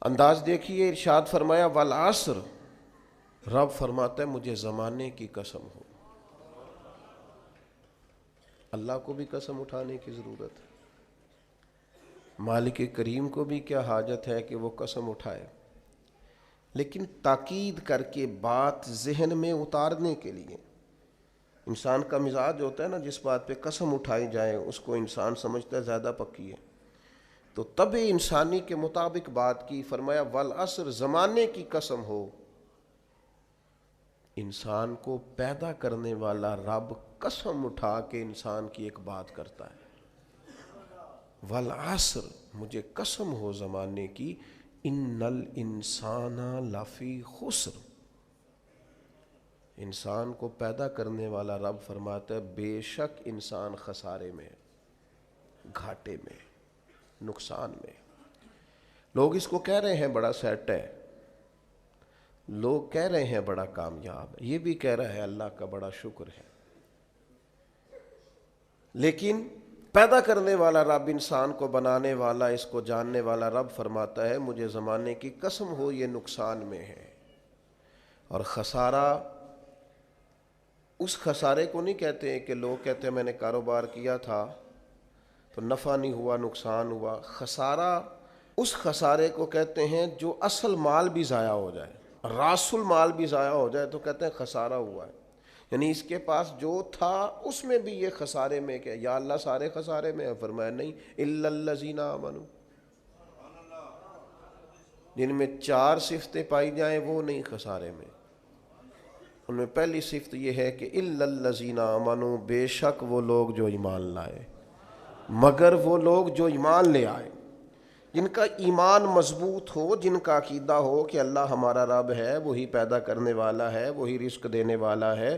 انداز دیکھیے، ارشاد فرمایا والعصر، رب فرماتا ہے مجھے زمانے کی قسم ہو۔ اللہ کو بھی قسم اٹھانے کی ضرورت ہے، مالک کریم کو بھی کیا حاجت ہے کہ وہ قسم اٹھائے، لیکن تاکید کر کے بات ذہن میں اتارنے کے لیے۔ انسان کا مزاج ہوتا ہے نا، جس بات پہ قسم اٹھائی جائے اس کو انسان سمجھتا ہے زیادہ پکی ہے، تو طبع انسانی کے مطابق بات کی، فرمایا والعصر، زمانے کی قسم ہو۔ انسان کو پیدا کرنے والا رب قسم اٹھا کے انسان کی ایک بات کرتا ہے، والعصر، مجھے قسم ہو زمانے کی، ان الانسان لفی خسر۔ انسان کو پیدا کرنے والا رب فرماتا ہے بے شک انسان خسارے میں، گھاٹے میں، نقصان میں۔ لوگ اس کو کہہ رہے ہیں بڑا سیٹ ہے، لوگ کہہ رہے ہیں بڑا کامیاب ہے، یہ بھی کہہ رہا ہے اللہ کا بڑا شکر ہے، لیکن پیدا کرنے والا رب، انسان کو بنانے والا، اس کو جاننے والا رب فرماتا ہے مجھے زمانے کی قسم ہو یہ نقصان میں ہے۔ اور خسارہ اس خسارے کو نہیں کہتے ہیں کہ لوگ کہتے ہیں میں نے کاروبار کیا تھا تو نفع نہیں ہوا، نقصان ہوا۔ خسارہ اس خسارے کو کہتے ہیں جو اصل مال بھی ضائع ہو جائے، راس المال بھی ضائع ہو جائے تو کہتے ہیں خسارہ ہوا ہے، یعنی اس کے پاس جو تھا اس میں بھی یہ خسارے میں کیا؟ یا اللہ سارے خسارے میں ہے؟ فرمایا نہیں، الا الذین آمنوا، جن میں 4 صفتیں پائی جائیں وہ نہیں خسارے میں۔ ان میں پہلی صفت یہ ہے کہ الا الذین آمنوا، بے شک وہ لوگ جو ایمان لائے، مگر وہ لوگ جو ایمان لے آئے، جن کا ایمان مضبوط ہو، جن کا عقیدہ ہو کہ اللہ ہمارا رب ہے، وہی پیدا کرنے والا ہے، وہی رزق دینے والا ہے،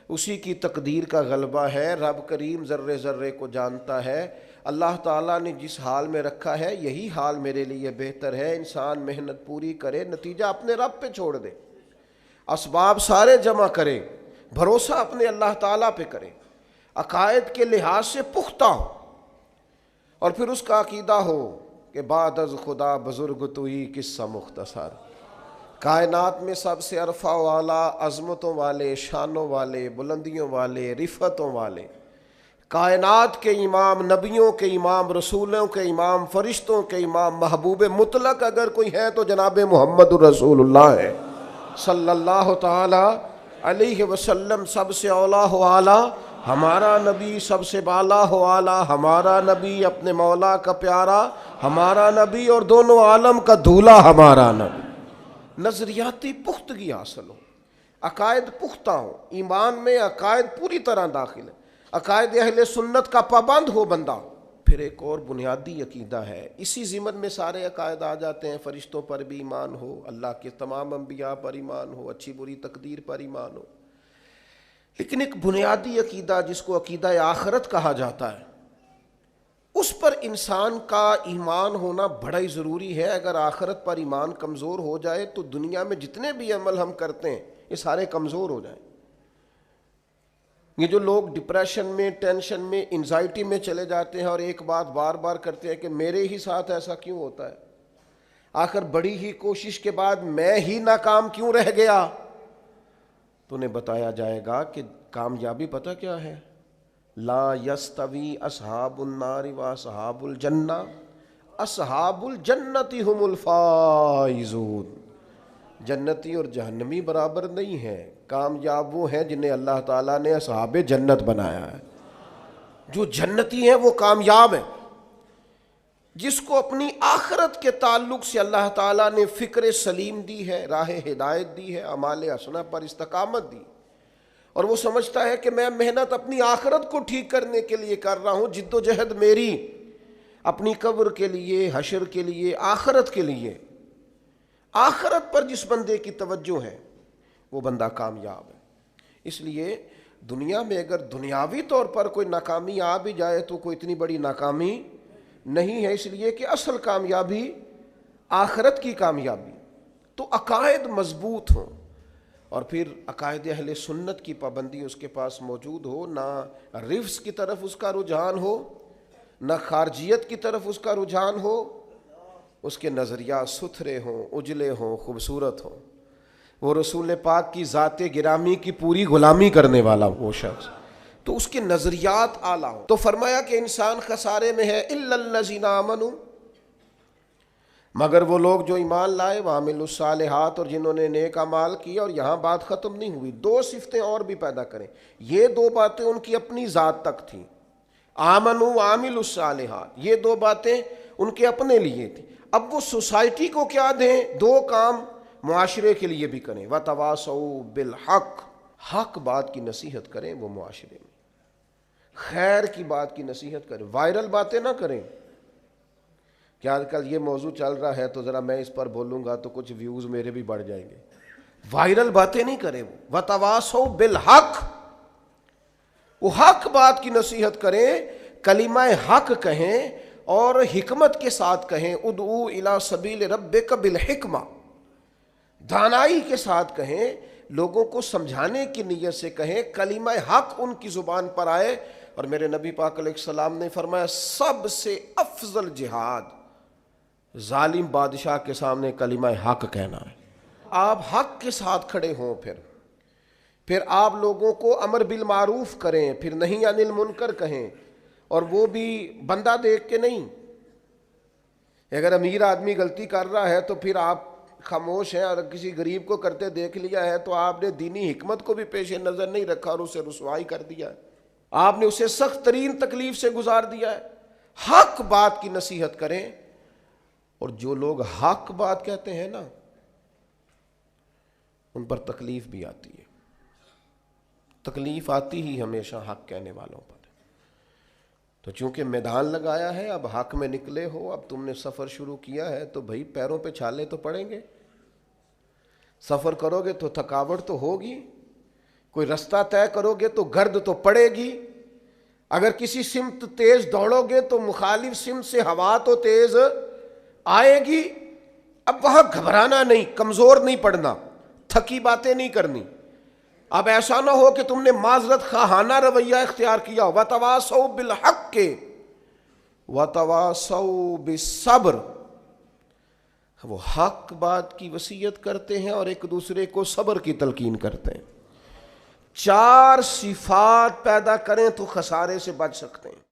اسی کی تقدیر کا غلبہ ہے، رب کریم ذرے ذرے کو جانتا ہے، اللہ تعالیٰ نے جس حال میں رکھا ہے یہی حال میرے لیے بہتر ہے۔ انسان محنت پوری کرے، نتیجہ اپنے رب پہ چھوڑ دے، اسباب سارے جمع کرے، بھروسہ اپنے اللہ تعالیٰ پہ کرے، عقائد کے لحاظ سے پختہ ہو، اور پھر اس کا عقیدہ ہو کہ بعد از خدا بزرگ توئی قصہ مختصر، کائنات میں سب سے عرفہ والا، عظمتوں والے، شانوں والے، بلندیوں والے، رفتوں والے، کائنات کے امام، نبیوں کے امام، رسولوں کے امام، فرشتوں کے امام، محبوب مطلق اگر کوئی ہے تو جناب محمد رسول اللہ ہے صلی اللہ تعالی علیہ وسلم۔ سب سے اولا ہو اعلیٰ ہمارا نبی، سب سے بالا ہو اعلیٰ ہمارا نبی، اپنے مولا کا پیارا ہمارا نبی، اور دونوں عالم کا دھولا ہمارا نبی۔ نظریاتی پختگی حاصل ہو، عقائد پختہ ہو، ایمان میں عقائد پوری طرح داخل ہے، عقائد اہل سنت کا پابند ہو بندہ۔ پھر ایک اور بنیادی عقیدہ ہے، اسی ضمن میں سارے عقائد آ جاتے ہیں، فرشتوں پر بھی ایمان ہو، اللہ کے تمام انبیاء پر ایمان ہو، اچھی بری تقدیر پر ایمان ہو، لیکن ایک بنیادی عقیدہ جس کو عقیدہ آخرت کہا جاتا ہے، اس پر انسان کا ایمان ہونا بڑا ہی ضروری ہے۔ اگر آخرت پر ایمان کمزور ہو جائے تو دنیا میں جتنے بھی عمل ہم کرتے ہیں یہ سارے کمزور ہو جائیں۔ یہ جو لوگ ڈپریشن میں، ٹینشن میں، انزائٹی میں چلے جاتے ہیں اور ایک بات بار بار کرتے ہیں کہ میرے ہی ساتھ ایسا کیوں ہوتا ہے، آخر بڑی ہی کوشش کے بعد میں ہی ناکام کیوں رہ گیا، تو انہیں بتایا جائے گا کہ کامیابی پتہ کیا ہے؟ لا یستوی اصحاب النار و اصحاب الجنہ، اصحاب الجنت هم الفائزون، جنتی اور جہنمی برابر نہیں ہیں، کامیاب وہ ہیں جنہیں اللہ تعالیٰ نے اصحاب جنت بنایا ہے۔ جو جنتی ہیں وہ کامیاب ہیں، جس کو اپنی آخرت کے تعلق سے اللہ تعالیٰ نے فکر سلیم دی ہے، راہ ہدایت دی ہے، اعمال حسنہ پر استقامت دی، اور وہ سمجھتا ہے کہ میں محنت اپنی آخرت کو ٹھیک کرنے کے لیے کر رہا ہوں، جد و جہد میری اپنی قبر کے لیے، حشر کے لیے، آخرت کے لیے۔ آخرت پر جس بندے کی توجہ ہے وہ بندہ کامیاب ہے۔ اس لیے دنیا میں اگر دنیاوی طور پر کوئی ناکامی آ بھی جائے تو کوئی اتنی بڑی ناکامی نہیں ہے، اس لیے کہ اصل کامیابی آخرت کی کامیابی۔ تو عقائد مضبوط ہوں، اور پھر عقائد اہل سنت کی پابندی اس کے پاس موجود ہو، نہ رفض کی طرف اس کا رجحان ہو، نہ خارجیت کی طرف اس کا رجحان ہو، اس کے نظریات ستھرے ہوں، اجلے ہوں، خوبصورت ہوں، وہ رسول پاک کی ذات گرامی کی پوری غلامی کرنے والا وہ شخص، تو اس کے نظریات اعلیٰ ہوں۔ تو فرمایا کہ انسان خسارے میں ہے الا الذین آمنوا، مگر وہ لوگ جو ایمان لائے، وعملوا الصالحات، اور جنہوں نے نیک اعمال کیا۔ اور یہاں بات ختم نہیں ہوئی، دو صفتیں اور بھی پیدا کریں۔ یہ دو باتیں ان کی اپنی ذات تک تھیں، آمنوا وعملوا الصالحات، یہ دو باتیں ان کے اپنے لیے تھیں۔ اب وہ سوسائٹی کو کیا دیں؟ دو کام معاشرے کے لیے بھی کریں، وتواصوا بالحق، حق بات کی نصیحت کریں وہ معاشرے میں، خیر کی بات کی نصیحت کریں، وائرل باتیں نہ کریں۔ کہ آج کل یہ موضوع چل رہا ہے تو ذرا میں اس پر بولوں گا تو کچھ ویوز میرے بھی بڑھ جائیں گے، وائرل باتیں نہیں کریں وہ، وتواصوا بالحق، وہ حق بات کی نصیحت کریں، کلمہ حق کہیں اور حکمت کے ساتھ کہیں، ادعو الی سبیل ربک بالحکمہ، دانائی کے ساتھ کہیں، لوگوں کو سمجھانے کی نیت سے کہیں، کلمہ حق ان کی زبان پر آئے۔ اور میرے نبی پاک علیہ السلام نے فرمایا سب سے افضل جہاد ظالم بادشاہ کے سامنے کلمہ حق کہنا ہے۔ آپ حق کے ساتھ کھڑے ہوں، پھر آپ لوگوں کو امر بالمعروف کریں، پھر نہی عن المنکر کہیں، اور وہ بھی بندہ دیکھ کے نہیں۔ اگر امیر آدمی غلطی کر رہا ہے تو پھر آپ خاموش ہیں، اور کسی غریب کو کرتے دیکھ لیا ہے تو آپ نے دینی حکمت کو بھی پیش نظر نہیں رکھا اور اسے رسوائی کر دیا ہے، آپ نے اسے سخت ترین تکلیف سے گزار دیا ہے۔ حق بات کی نصیحت کریں، اور جو لوگ حق بات کہتے ہیں نا ان پر تکلیف بھی آتی ہے، تکلیف آتی ہی ہمیشہ حق کہنے والوں پر۔ تو چونکہ میدان لگایا ہے، اب حق میں نکلے ہو، اب تم نے سفر شروع کیا ہے تو بھائی پیروں پہ چھالے تو پڑیں گے، سفر کرو گے تو تھکاوٹ تو ہوگی، کوئی رستہ طے کرو گے تو گرد تو پڑے گی، اگر کسی سمت تیز دوڑو گے تو مخالف سمت سے ہوا تو تیز آئے گی۔ اب وہاں گھبرانا نہیں، کمزور نہیں پڑنا، تھکی باتیں نہیں کرنی۔ اب ایسا نہ ہو کہ تم نے معذرت خواہانہ رویہ اختیار کیا، وتواصوا بالحق وتواصوا بالصبر، وہ حق بات کی وصیت کرتے ہیں اور ایک دوسرے کو صبر کی تلقین کرتے ہیں۔ چار صفات پیدا کریں تو خسارے سے بچ سکتے ہیں۔